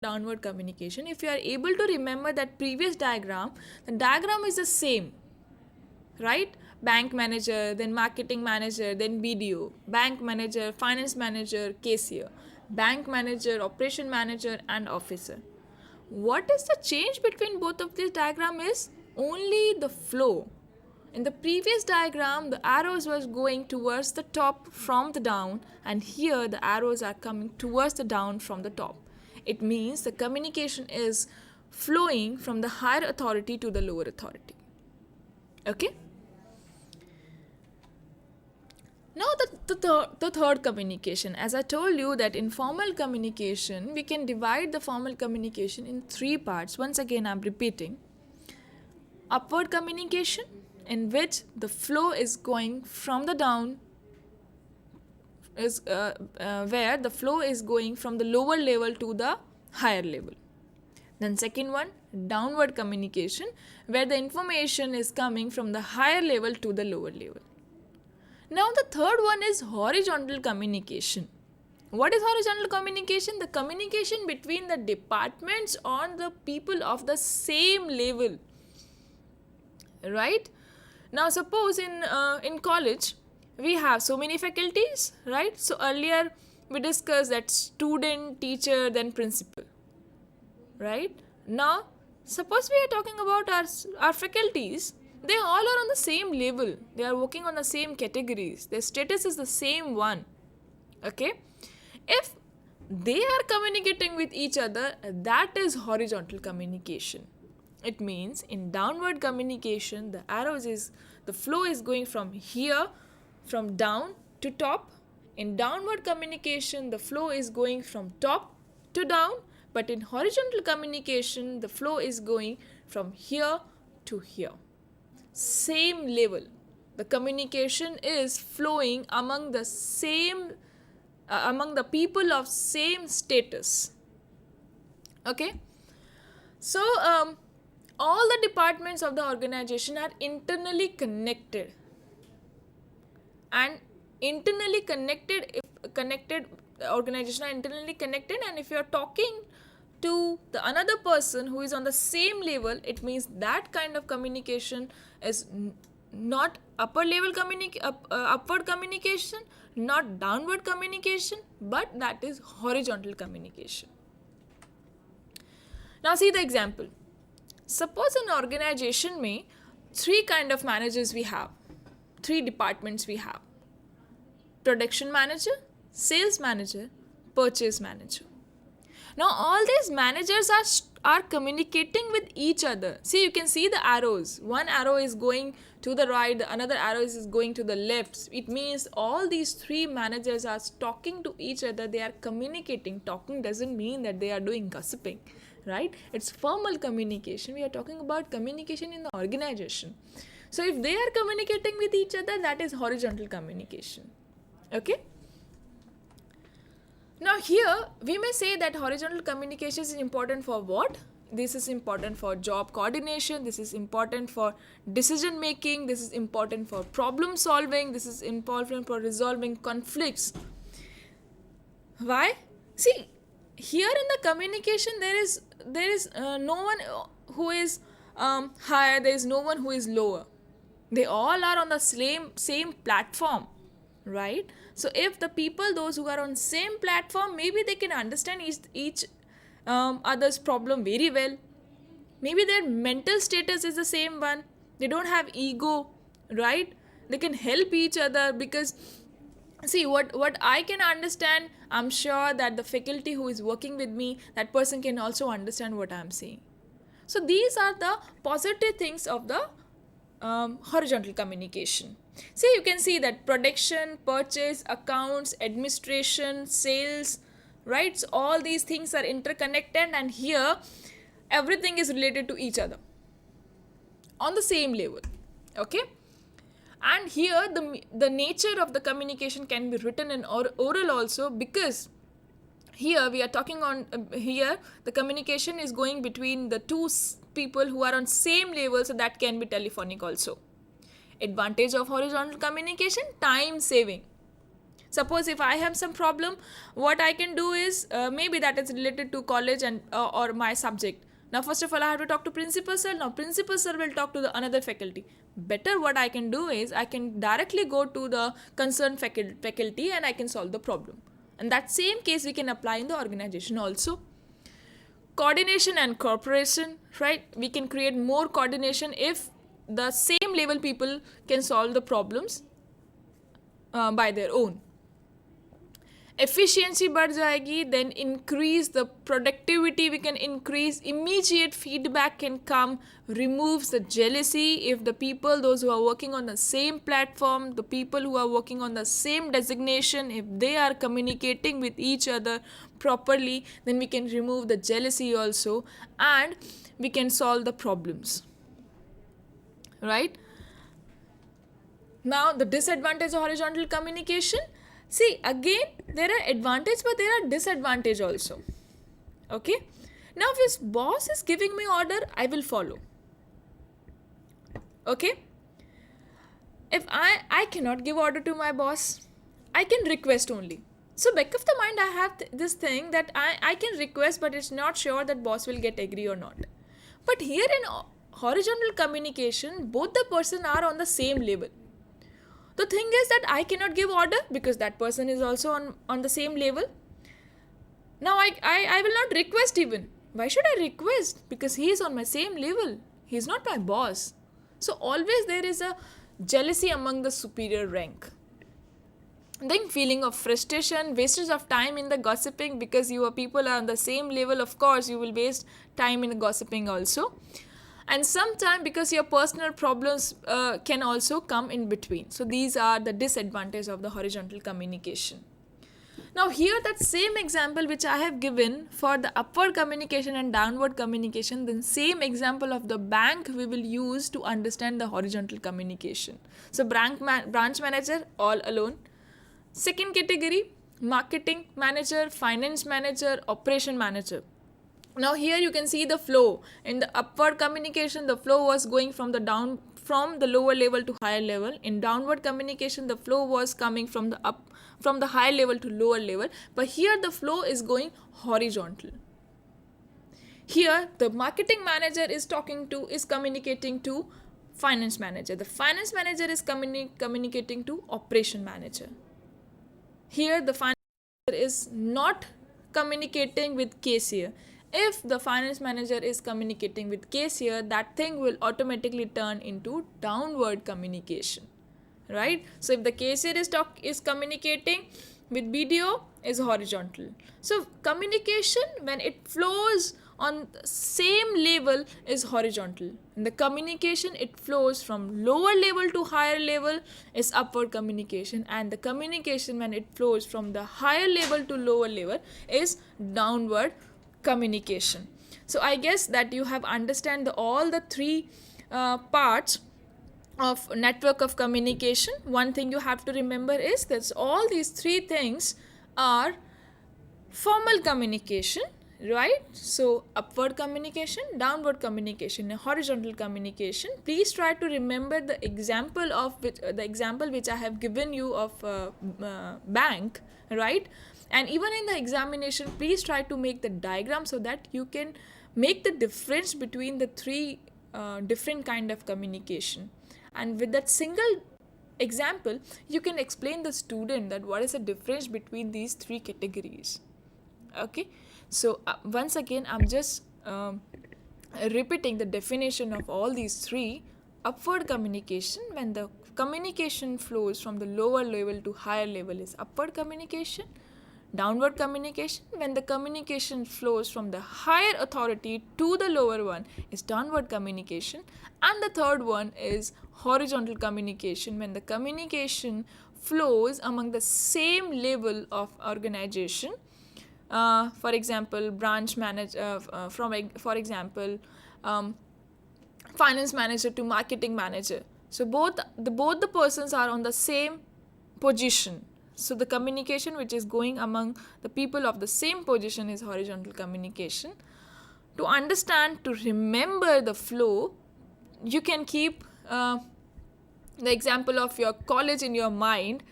downward communication, if you are able to remember that previous diagram, the diagram is the same, right? Bank manager, then marketing manager, then BDO, bank manager, finance manager, cashier, bank manager, operation manager, and officer. What is the change between both of these diagram is only the flow. In the previous diagram, the arrows was going towards the top from the down, and here the arrows are coming towards the down from the top. It means the communication is flowing from the higher authority to the lower authority. Okay? Now the third communication. As I told you that in formal communication, we can divide the formal communication in three parts. Once again, I'm repeating. Upward communication, in which the flow is going from the down, is where the flow is going from the lower level to the higher level. Then second one, downward communication, where the information is coming from the higher level to the lower level. Now the third one is horizontal communication. What is horizontal communication? The communication between the departments or the people of the same level. Right? Now suppose in college we have so many faculties, right? So earlier we discussed that student, teacher, then principal. Right? Now suppose we are talking about our faculties. They all are on the same level. They are working on the same categories. Their status is the same one. Okay? If they are communicating with each other, that is horizontal communication. It means in downward communication, the flow is going from here, from down to top. In downward communication, the flow is going from top to down. But in horizontal communication, the flow is going from here to here. Same level. The communication is flowing among the people of same status. Okay? So all the departments of the organization are internally connected. And internally connected, organization are internally connected, and if you are talking to the another person who is on the same level, it means that kind of communication is not upward communication, not downward communication, but that is horizontal communication. Now see the example. Suppose an organization में three kind of managers we have, three departments we have: production manager, sales manager, purchase manager. Now all these managers are communicating with each other. See, you can see the arrows. One arrow is going to the right, the another arrow is going to the left. It means all these three managers are talking to each other. They are communicating. Talking doesn't mean that they are doing gossiping, right? It's formal communication. We are talking about communication in the organization. So if they are communicating with each other, that is horizontal communication. Okay? Now here we may say that horizontal communication is important for what? This is important for job coordination, this is important for decision making, this is important for problem solving, this is important for resolving conflicts. Why? See, here in the communication there is no one who is higher, there is no one who is lower. They all are on the same platform, right? So if the people, those who are on same platform, maybe they can understand each other's problem very well. Maybe their mental status is the same one. They don't have ego, right? They can help each other, because see, what I can understand, I'm sure that the faculty who is working with me, that person can also understand what I'm saying. So these are the positive things of the horizontal communication. See, you can see that production, purchase, accounts, administration, sales, right? So all these things are interconnected, and here everything is related to each other on the same level. Okay? And here the nature of the communication can be written in oral also, because here we are talking on here the communication is going between the two people who are on same level, so that can be telephonic also. Advantage of horizontal communication: time saving. Suppose if I have some problem, what I can do is maybe that is related to college and or my subject. Now first of all I have to talk to principal sir. Now principal sir will talk to the another faculty. Better what I can do is I can directly go to the concerned faculty and I can solve the problem. And that same case we can apply in the organization also. Coordination and cooperation, right? We can create more coordination if the same level people can solve the problems by their own. Efficiency बढ़ जाएगी, then increase the productivity, we can increase, immediate feedback can come, removes the jealousy. If the people, those who are working on the same platform, the people who are working on the same designation, if they are communicating with each other properly, then we can remove the jealousy also and we can solve the problems, right? Now the disadvantage of horizontal communication. See, again, there are advantages but there are disadvantages also. Okay. Now, if his boss is giving me order, I will follow. Okay. If I cannot give order to my boss, I can request only. So back of the mind, I have this thing that I can request, but it's not sure that boss will get agree or not. But here in horizontal communication, both the person are on the same level. The thing is that I cannot give order because that person is also on the same level. Now I will not request even. Why should I request? Because he is on my same level. He is not my boss. So always there is a jealousy among the superior rank. Then feeling of frustration, wastage of time in the gossiping, because your people are on the same level, of course you will waste time in the gossiping also. And sometimes because your personal problems can also come in between. So these are the disadvantages of the horizontal communication. Now here that same example which I have given for the upward communication and downward communication, then same example of the bank we will use to understand the horizontal communication. So branch manager all alone. Second category, marketing manager, finance manager, operation manager. Now here you can see the flow. In the upward communication, the flow was going from the lower level to higher level. In downward communication, the flow was coming from the higher level to lower level. But here the flow is going horizontal. Here the marketing manager is communicating to finance manager. The finance manager is communicating to operation manager. Here the finance manager is not communicating with cashier. If the finance manager is communicating with cashier, that thing will automatically turn into downward communication, right? So if the cashier is communicating with BDO, is horizontal. So communication, when it flows on the same level, is horizontal. And the communication, it flows from lower level to higher level, is upward communication. And the communication, when it flows from the higher level to lower level, is downward communication. So I guess that you have understand all the three parts of network of communication. One thing you have to remember is that all these three things are formal communication, right? So upward communication, downward communication, and horizontal communication. Please try to remember the example which I have given you of bank, right? And even in the examination, please try to make the diagram so that you can make the difference between the three different kind of communication. And with that single example, you can explain the student that what is the difference between these three categories. Okay, so once again, I'm just repeating the definition of all these three. Upward communication, when the communication flows from the lower level to higher level, is upward communication. Downward communication, when the communication flows from the higher authority to the lower one, is downward communication. And the third one is horizontal communication, when the communication flows among the same level of organization. For example, branch manager, for example, finance manager to marketing manager. So both the persons are on the same position. So the communication which is going among the people of the same position is horizontal communication. To understand, to remember the flow, you can keep the example of your college in your mind.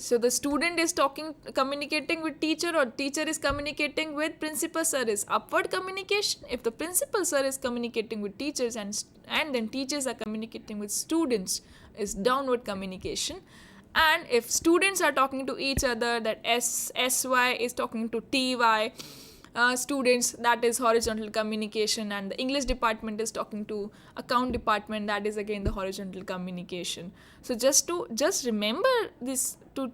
So the student is communicating with teacher, or teacher is communicating with principal sir, is upward communication. If the principal sir is communicating with teachers, and then teachers are communicating with students, is downward communication. And if students are talking to each other, that SY is talking to TY students, that is horizontal communication. And the English department is talking to account department, that is again the horizontal communication. So just remember this, to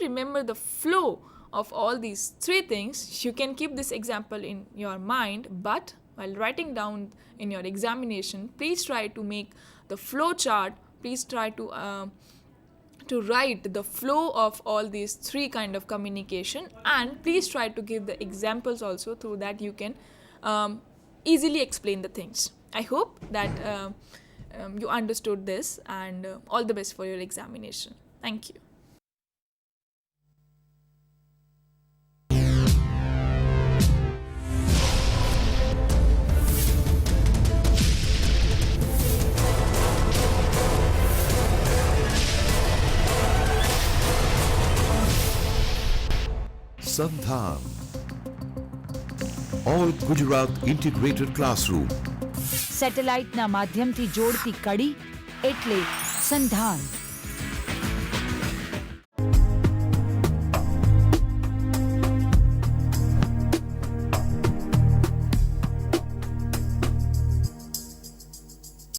remember the flow of all these three things. You can keep this example in your mind, but while writing down in your examination, please try to make the flow chart. Please try to write the flow of all these three kind of communication, and please try to give the examples also, through that you can easily explain the things. I hope that you understood this, and all the best for your examination. Thank you. Sandhan all Gujarat integrated classroom. સેટેલાઇટના માધ્યમથી જોડતી કડી એટલે સંધાન.